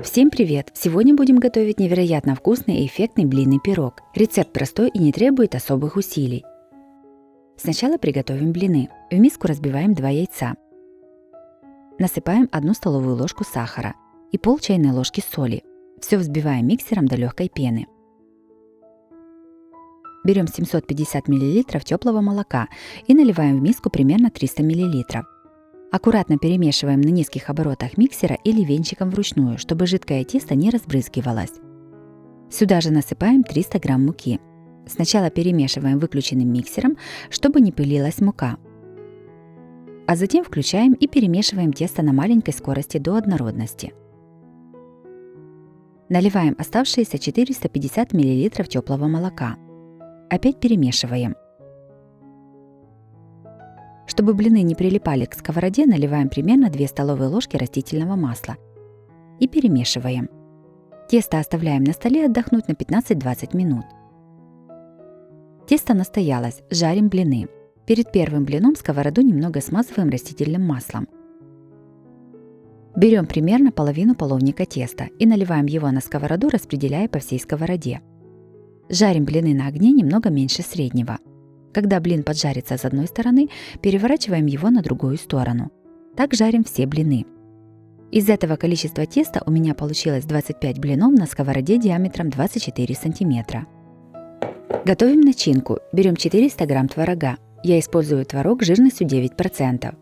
Всем привет! Сегодня будем готовить невероятно вкусный и эффектный блинный пирог. Рецепт простой и не требует особых усилий. Сначала приготовим блины. В миску разбиваем 2 яйца. Насыпаем 1 столовую ложку сахара и пол чайной ложки соли. Все взбиваем миксером до легкой пены. Берем 750 мл теплого молока и наливаем в миску примерно 300 мл. Аккуратно перемешиваем на низких оборотах миксера или венчиком вручную, чтобы жидкое тесто не разбрызгивалось. Сюда же насыпаем 300 г муки. Сначала перемешиваем выключенным миксером, чтобы не пылилась мука. А затем включаем и перемешиваем тесто на маленькой скорости до однородности. Наливаем оставшиеся 450 мл теплого молока. Опять перемешиваем. Чтобы блины не прилипали к сковороде, наливаем примерно 2 столовые ложки растительного масла и перемешиваем. Тесто оставляем на столе отдохнуть на 15-20 минут. Тесто настоялось, жарим блины. Перед первым блином сковороду немного смазываем растительным маслом. Берем примерно половину половника теста и наливаем его на сковороду, распределяя по всей сковороде. Жарим блины на огне немного меньше среднего. Когда блин поджарится с одной стороны, переворачиваем его на другую сторону. Так жарим все блины. Из этого количества теста у меня получилось 25 блинов на сковороде диаметром 24 см. Готовим начинку. Берем 400 г творога. Я использую творог жирностью 9%.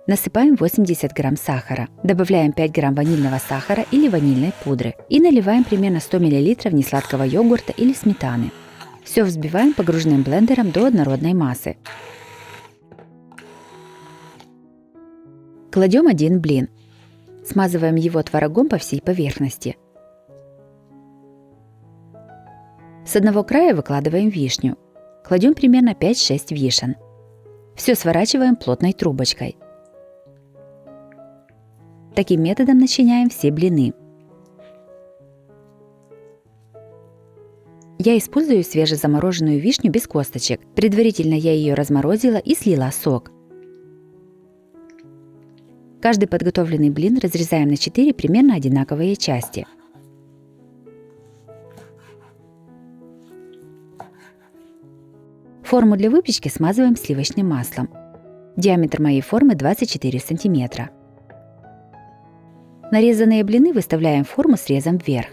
Насыпаем 80 г сахара. Добавляем 5 г ванильного сахара или ванильной пудры. И наливаем примерно 100 мл несладкого йогурта или сметаны. Все взбиваем погружным блендером до однородной массы. Кладем один блин. Смазываем его творогом по всей поверхности. С одного края выкладываем вишню. Кладем примерно 5-6 вишен. Все сворачиваем плотной трубочкой. Таким методом начиняем все блины. Я использую свежезамороженную вишню без косточек. Предварительно я ее разморозила и слила сок. Каждый подготовленный блин разрезаем на 4 примерно одинаковые части. Форму для выпечки смазываем сливочным маслом. Диаметр моей формы 24 см. Нарезанные блины выставляем в форму срезом вверх.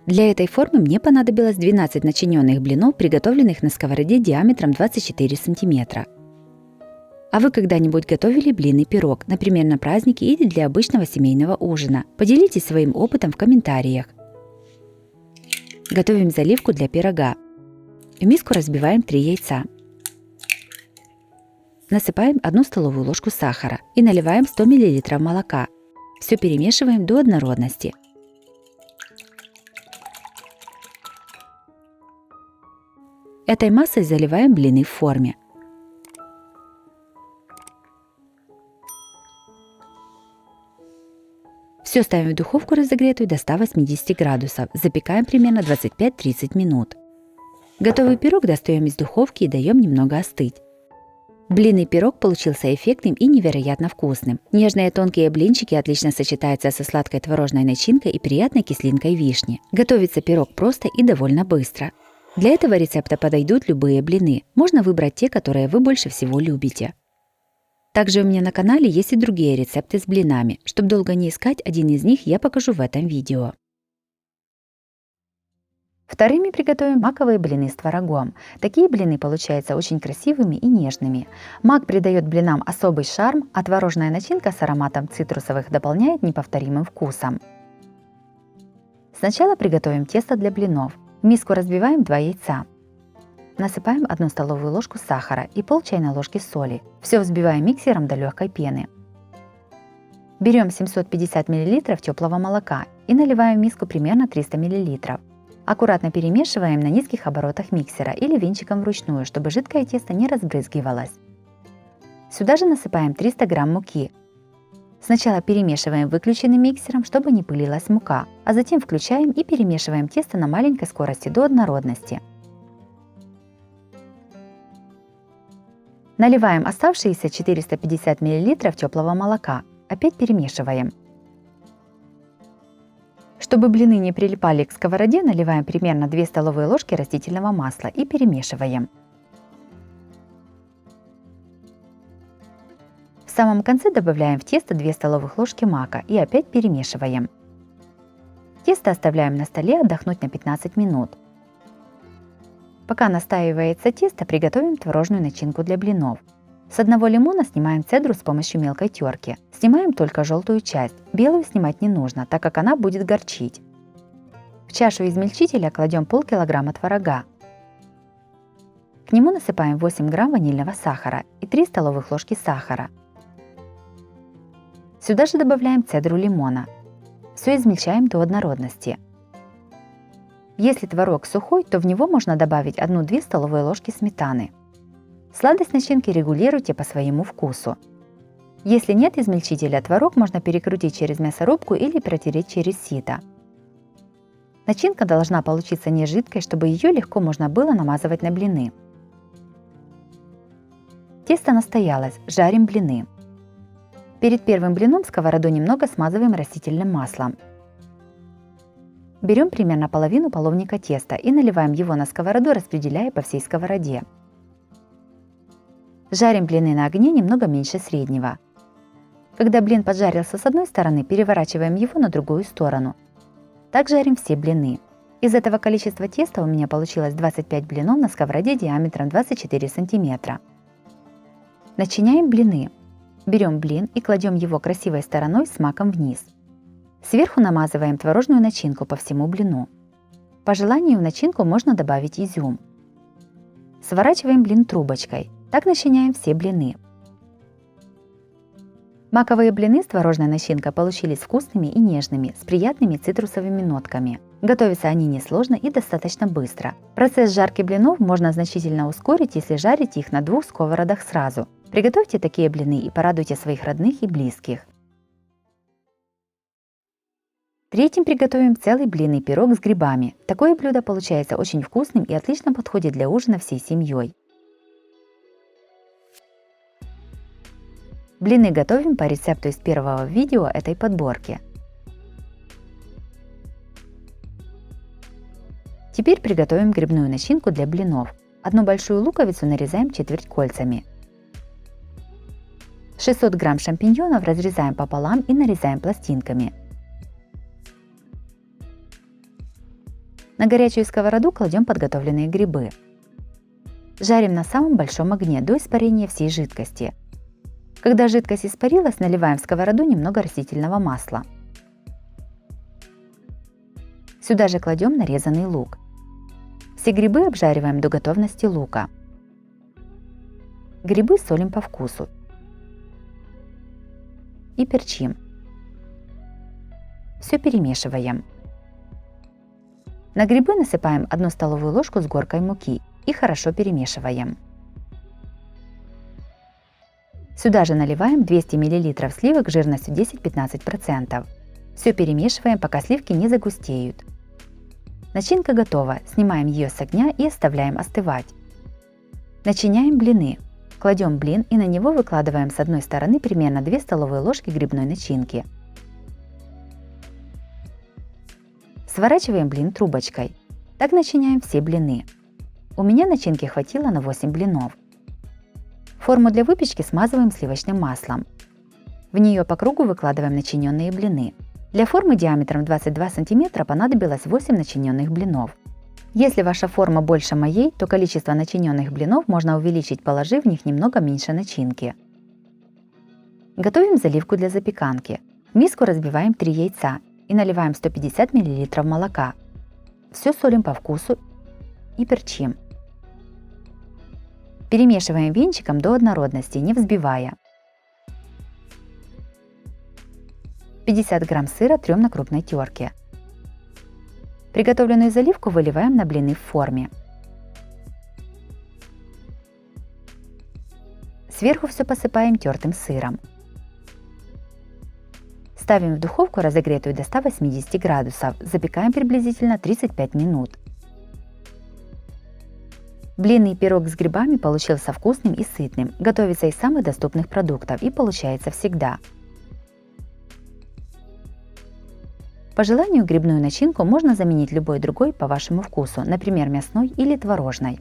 Для этой формы мне понадобилось 12 начиненных блинов, приготовленных на сковороде диаметром 24 см. А вы когда-нибудь готовили блинный пирог, например, на праздники или для обычного семейного ужина? Поделитесь своим опытом в комментариях. Готовим заливку для пирога. В миску разбиваем 3 яйца. Насыпаем 1 столовую ложку сахара и наливаем 100 мл молока. Все перемешиваем до однородности. Этой массой заливаем блины в форме. Все ставим в духовку разогретую до 180 градусов. Запекаем примерно 25-30 минут. Готовый пирог достаем из духовки и даем немного остыть. Блинный пирог получился эффектным и невероятно вкусным. Нежные тонкие блинчики отлично сочетаются со сладкой творожной начинкой и приятной кислинкой вишни. Готовится пирог просто и довольно быстро. Для этого рецепта подойдут любые блины. Можно выбрать те, которые вы больше всего любите. Также у меня на канале есть и другие рецепты с блинами. Чтобы долго не искать, один из них я покажу в этом видео. Вторыми приготовим маковые блины с творогом. Такие блины получаются очень красивыми и нежными. Мак придает блинам особый шарм, а творожная начинка с ароматом цитрусовых дополняет неповторимым вкусом. Сначала приготовим тесто для блинов. В миску разбиваем 2 яйца. Насыпаем 1 столовую ложку сахара и пол чайной ложки соли. Все взбиваем миксером до легкой пены. Берем 750 мл теплого молока и наливаем в миску примерно 300 мл. Аккуратно перемешиваем на низких оборотах миксера или венчиком вручную, чтобы жидкое тесто не разбрызгивалось. Сюда же насыпаем 300 г муки. Сначала перемешиваем выключенным миксером, чтобы не пылилась мука, а затем включаем и перемешиваем тесто на маленькой скорости до однородности. Наливаем оставшиеся 450 мл теплого молока. Опять перемешиваем. Чтобы блины не прилипали к сковороде, наливаем примерно 2 столовые ложки растительного масла и перемешиваем. В самом конце добавляем в тесто 2 столовых ложки мака и опять перемешиваем. Тесто оставляем на столе отдохнуть на 15 минут. Пока настаивается тесто, приготовим творожную начинку для блинов. С одного лимона снимаем цедру с помощью мелкой терки. Снимаем только желтую часть, белую снимать не нужно, так как она будет горчить. В чашу измельчителя кладем полкилограмма творога. К нему насыпаем 8 грамм ванильного сахара и 3 столовых ложки сахара. Сюда же добавляем цедру лимона. Все измельчаем до однородности. Если творог сухой, то в него можно добавить 1-2 столовые ложки сметаны. Сладость начинки регулируйте по своему вкусу. Если нет измельчителя, творог можно перекрутить через мясорубку или протереть через сито. Начинка должна получиться не жидкой, чтобы ее легко можно было намазывать на блины. Тесто настоялось, жарим блины. Перед первым блином сковороду немного смазываем растительным маслом. Берем примерно половину половника теста и наливаем его на сковороду, распределяя по всей сковороде. Жарим блины на огне немного меньше среднего. Когда блин поджарился с одной стороны, переворачиваем его на другую сторону. Так жарим все блины. Из этого количества теста у меня получилось 25 блинов на сковороде диаметром 24 см. Начиняем блины. Берем блин и кладем его красивой стороной с маком вниз. Сверху намазываем творожную начинку по всему блину. По желанию в начинку можно добавить изюм. Сворачиваем блин трубочкой. Так начиняем все блины. Маковые блины с творожной начинкой получились вкусными и нежными, с приятными цитрусовыми нотками. Готовятся они несложно и достаточно быстро. Процесс жарки блинов можно значительно ускорить, если жарить их на 2 сковородах сразу. Приготовьте такие блины и порадуйте своих родных и близких. Третьим приготовим целый блинный пирог с грибами. Такое блюдо получается очень вкусным и отлично подходит для ужина всей семьей. Блины готовим по рецепту из первого видео этой подборки. Теперь приготовим грибную начинку для блинов. Одну большую луковицу нарезаем четверть кольцами. 600 грамм шампиньонов разрезаем пополам и нарезаем пластинками. На горячую сковороду кладем подготовленные грибы. Жарим на самом большом огне до испарения всей жидкости. Когда жидкость испарилась, наливаем в сковороду немного растительного масла. Сюда же кладем нарезанный лук. Все грибы обжариваем до готовности лука. Грибы солим по вкусу. И перчим. Все перемешиваем. На грибы насыпаем 1 столовую ложку с горкой муки и хорошо перемешиваем. Сюда же наливаем 200 мл сливок жирностью 10-15%. Все перемешиваем, пока сливки не загустеют. Начинка готова, снимаем ее с огня и оставляем остывать. Начиняем блины. Кладем блин и на него выкладываем с одной стороны примерно 2 столовые ложки грибной начинки. Сворачиваем блин трубочкой. Так начиняем все блины. У меня начинки хватило на 8 блинов. Форму для выпечки смазываем сливочным маслом. В нее по кругу выкладываем начиненные блины. Для формы диаметром 22 см понадобилось 8 начиненных блинов. Если ваша форма больше моей, то количество начиненных блинов можно увеличить, положив в них немного меньше начинки. Готовим заливку для запеканки. В миску разбиваем 3 яйца и наливаем 150 мл молока. Все солим по вкусу и перчим. Перемешиваем венчиком до однородности, не взбивая. 50 грамм сыра трем на крупной терке. Приготовленную заливку выливаем на блины в форме. Сверху все посыпаем тертым сыром. Ставим в духовку, разогретую до 180 градусов. Запекаем приблизительно 35 минут. Блинный пирог с грибами получился вкусным и сытным. Готовится из самых доступных продуктов и получается всегда. По желанию грибную начинку можно заменить любой другой по вашему вкусу, например, мясной или творожной.